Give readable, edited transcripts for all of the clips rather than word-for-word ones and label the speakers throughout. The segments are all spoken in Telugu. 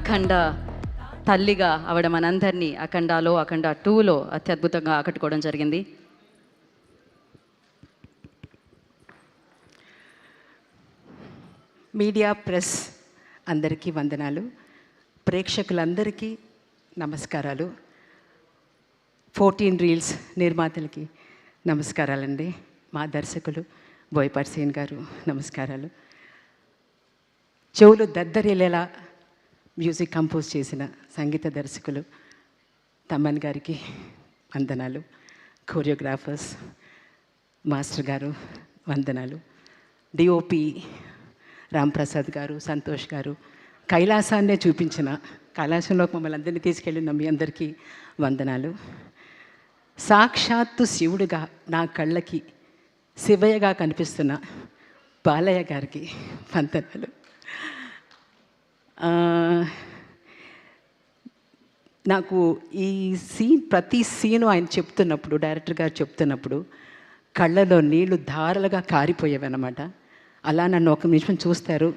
Speaker 1: అఖండ తల్లిగా ఆవిడ మనందరినీ అఖండాలో అఖండ 2లో అత్యద్భుతంగా ఆకట్టుకోవడం జరిగింది.
Speaker 2: మీడియా ప్రెస్ అందరికీ వందనాలు, ప్రేక్షకులందరికీ నమస్కారాలు, 14 రీల్స్ నిర్మాతలకి నమస్కారాలండి, మా దర్శకులు బోయపాటి సీన్ గారు నమస్కారాలు, చెవులు దద్దరిల్లేలా మ్యూజిక్ కంపోజ్ చేసిన సంగీత దర్శకులు తమ్మన్ గారికి వందనాలు, కోరియోగ్రాఫర్స్ మాస్టర్ గారు వందనాలు, డిఓపి రాంప్రసాద్ గారు, సంతోష్ గారు, కైలాసాన్నే చూపించిన కైలాసంలోకి మమ్మల్ని అందరినీ తీసుకెళ్ళిన మీ అందరికీ వందనాలు, సాక్షాత్తు శివుడిగా నా కళ్ళకి శివయ్యగా కనిపిస్తున్న బాలయ్య గారికి వందనాలు. నాకు ఈ ప్రతి సీను ఆయన చెప్తున్నప్పుడు, డైరెక్టర్ గారు చెప్తున్నప్పుడు కళ్ళలో నీళ్లు ధారలుగా కారిపోయేవి అన్నమాట. అలా నన్ను ఒక నిమిషం చూస్తారు,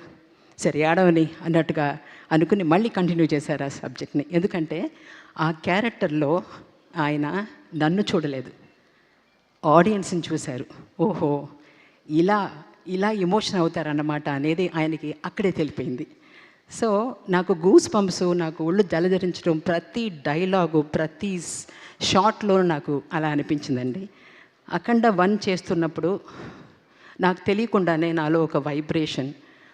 Speaker 2: సరే ఆడవని అన్నట్టుగా అనుకుని మళ్ళీ కంటిన్యూ చేశారు ఆ సబ్జెక్ట్ని. ఎందుకంటే ఆ క్యారెక్టర్లో ఆయన నన్ను చూడలేదు, ఆడియన్స్ని చూశారు. ఓహో, ఇలా ఇలా ఎమోషన్ అవుతారన్నమాట అనేది ఆయనకి అక్కడే తెలిపోయింది. సో నాకు గూస్ పంప్స్, నాకు ఒళ్ళు జలధరించడం, ప్రతి డైలాగు ప్రతి షాట్లో నాకు అలా అనిపించిందండి. అఖండ 1 చేస్తున్నప్పుడు నాకు తెలియకుండానే నాలో ఒక వైబ్రేషన్,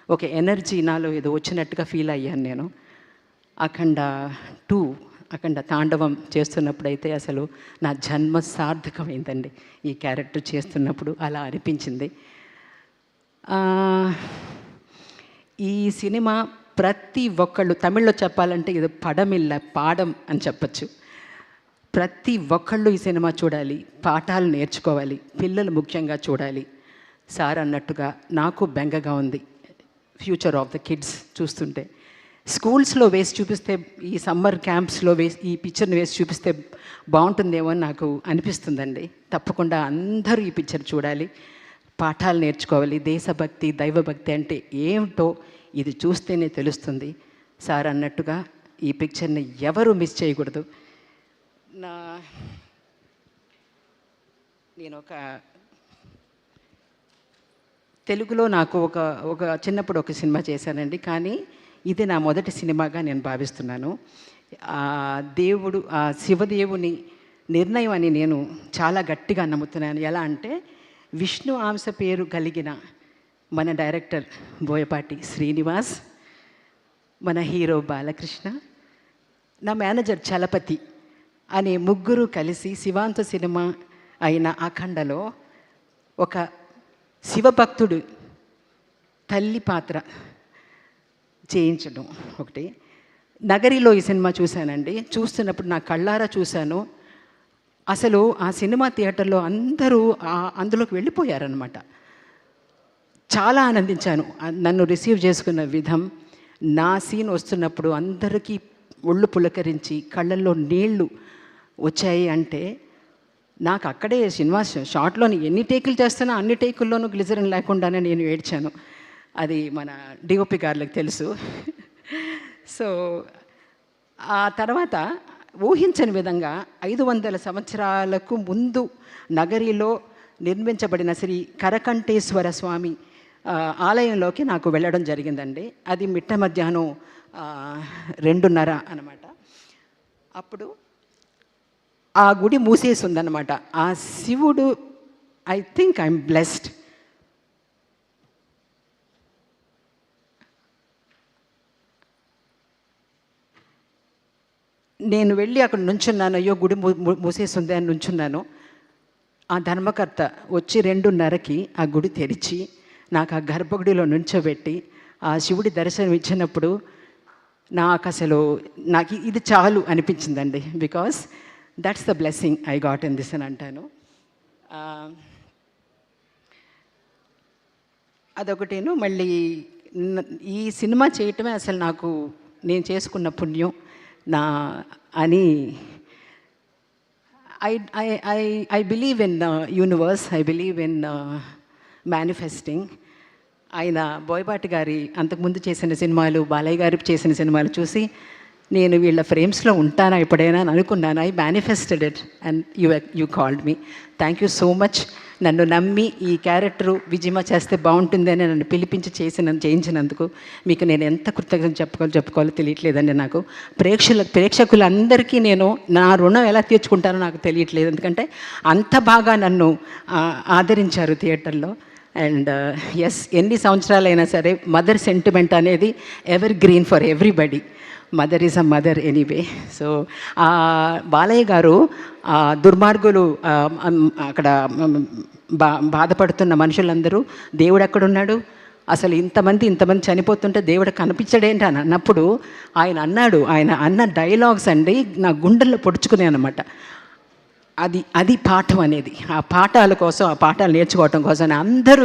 Speaker 2: ఒక ఎనర్జీ నాలో ఏదో వచ్చినట్టుగా ఫీల్ అయ్యాను నేను. అఖండ 2 అఖండ తాండవం చేస్తున్నప్పుడు అయితే అసలు నా జన్మ సార్థకమైందండి. ఈ క్యారెక్టర్ చేస్తున్నప్పుడు అలా అనిపించింది. ఈ సినిమా ప్రతి ఒక్కళ్ళు, తమిళ్లో చెప్పాలంటే ఇది పడమిల్ల పాడం అని చెప్పచ్చు. ప్రతి ఒక్కళ్ళు ఈ సినిమా చూడాలి, పాఠాలు నేర్చుకోవాలి, పిల్లలు ముఖ్యంగా చూడాలి. సార్ అన్నట్టుగా నాకు బెంగగా ఉంది ఫ్యూచర్ ఆఫ్ ద కిడ్స్ చూస్తుంటే. స్కూల్స్లో వేసి చూపిస్తే, ఈ సమ్మర్ క్యాంప్స్లో వేసి ఈ పిక్చర్ని వేసి చూపిస్తే బాగుంటుందేమో అని నాకు అనిపిస్తుందండి. తప్పకుండా అందరూ ఈ పిక్చర్ చూడాలి, పాఠాలు నేర్చుకోవాలి. దేశభక్తి, దైవభక్తి అంటే ఏమిటో ఇది చూస్తేనే తెలుస్తుంది. సార్ అన్నట్టుగా ఈ పిక్చర్ని ఎవరు మిస్ చేయకూడదు. నేను ఒక తెలుగులో నాకు ఒక చిన్నప్పుడు ఒక సినిమా చేశానండి, కానీ ఇది నా మొదటి సినిమాగా నేను భావిస్తున్నాను. దేవుడు, శివదేవుని నిర్ణయం అని నేను చాలా గట్టిగా నమ్ముతున్నాను. ఎలా అంటే విష్ణు అంశ పేరు కలిగిన మన డైరెక్టర్ బోయపాటి శ్రీనివాస్, మన హీరో బాలకృష్ణ, నా మేనేజర్ చలపతి అనే ముగ్గురు కలిసి శివాంత సినిమా అయిన అఖండలో ఒక శివభక్తుడు తల్లి పాత్ర చేయించడం ఒకటి. నగరిలో ఈ సినిమా చూశానండి. చూస్తున్నప్పుడు నా కళ్ళారా చూశాను. అసలు ఆ సినిమా థియేటర్లో అందరూ అందులోకి వెళ్ళిపోయారనమాట. చాలా ఆనందించాను నన్ను రిసీవ్ చేసుకున్న విధం. నా సీన్ వస్తున్నప్పుడు అందరికీ ఒళ్ళు పులకరించి కళ్ళల్లో నీళ్లు వచ్చాయి. అంటే నాకు అక్కడే సినిమా షార్ట్లోని ఎన్ని టేకులు చేస్తున్నా అన్ని టేకుల్లోనూ గ్లిజరిన్ లేకుండానే నేను ఏడ్చాను. అది మన డిఓపి గారికి తెలుసు. సో ఆ తర్వాత ఊహించని విధంగా 500 సంవత్సరాలకు ముందు నగరిలో నిర్మించబడిన శ్రీ కరకంఠేశ్వర స్వామి ఆలయంలోకి నాకు వెళ్ళడం జరిగిందండి. అది మిట్ట మధ్యాహ్నం 2:30 అన్నమాట. అప్పుడు ఆ గుడి మూసేసి ఉందన్నమాట. ఆ శివుడు, ఐ థింక్ ఐఎమ్ బ్లెస్డ్. నేను వెళ్ళి అక్కడ నుంచున్నాను. అయ్యో గుడి మూసేసింది అని నుంచున్నాను. ఆ ధర్మకర్త వచ్చి 2:30కి ఆ గుడి తెరిచి నాకు ఆ గర్భగుడిలో నుంచోబెట్టి ఆ శివుడి దర్శనం ఇచ్చినప్పుడు నాకు ఇది చాలు అనిపించిందండి. Because that's the blessing I got in this అని అంటాను. అదొకటేను. మళ్ళీ ఈ సినిమా చేయటమే అసలు నేను చేసుకున్న పుణ్యం అని I believe in universe, I believe in manifesting. ఆయన బోయపాటి గారి అంతకుముందు చేసిన సినిమాలు, బాలయ్య గారు చేసిన సినిమాలు చూసి నేను వీళ్ళ ఫ్రేమ్స్లో ఉంటానా ఎప్పుడైనా అని అనుకున్నాను. I manifested it and you called me. Thank you so much. నన్ను నమ్మి ఈ క్యారెక్టరు విజయమ చేస్తే బాగుంటుందని నన్ను పిలిపించి చేయించినందుకు మీకు నేను ఎంత కృతజ్ఞత చెప్పుకోవాలో తెలియట్లేదండి నాకు. ప్రేక్షకులందరికీ నేను నా రుణం ఎలా తీర్చుకుంటానో నాకు తెలియట్లేదు. ఎందుకంటే అంత బాగా నన్ను ఆదరించారు థియేటర్లో. అండ్ ఎస్, ఎన్ని సంవత్సరాలైనా సరే మదర్ సెంటిమెంట్ అనేది ever green for everybody. Mother is a mother anyway. So Balayya గారు దుర్మార్గులు అక్కడ బాధపడుతున్న మనుషులందరూ దేవుడు ఎక్కడున్నాడు, అసలు ఇంతమంది చనిపోతుంటే దేవుడు కనిపించడేంటి అని అన్నప్పుడు ఆయన అన్న డైలాగ్స్ అండి నా గుండెల్లో పొడుచుకునే అనమాట. అది పాఠం అనేది. ఆ పాఠాలు నేర్చుకోవటం కోసం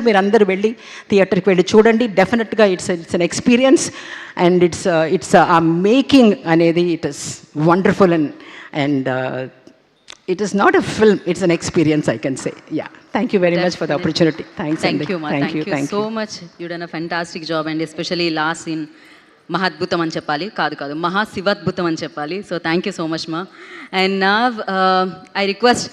Speaker 2: మీరందరూ వెళ్ళి థియేటర్కి వెళ్ళి చూడండి. డెఫినెట్గా it's an experience and it's a making అనేది it is wonderful and it is not a film, it's an experience I can say. Yeah, thank you very much for the opportunity.
Speaker 1: Thank you so much. You done a fantastic job and especially last scene మహాద్భుతం అని చెప్పాలి, కాదు మహాశివాద్భుతం అని చెప్పాలి. So thank you so much మా. అండ్ నా ఐ రిక్వెస్ట్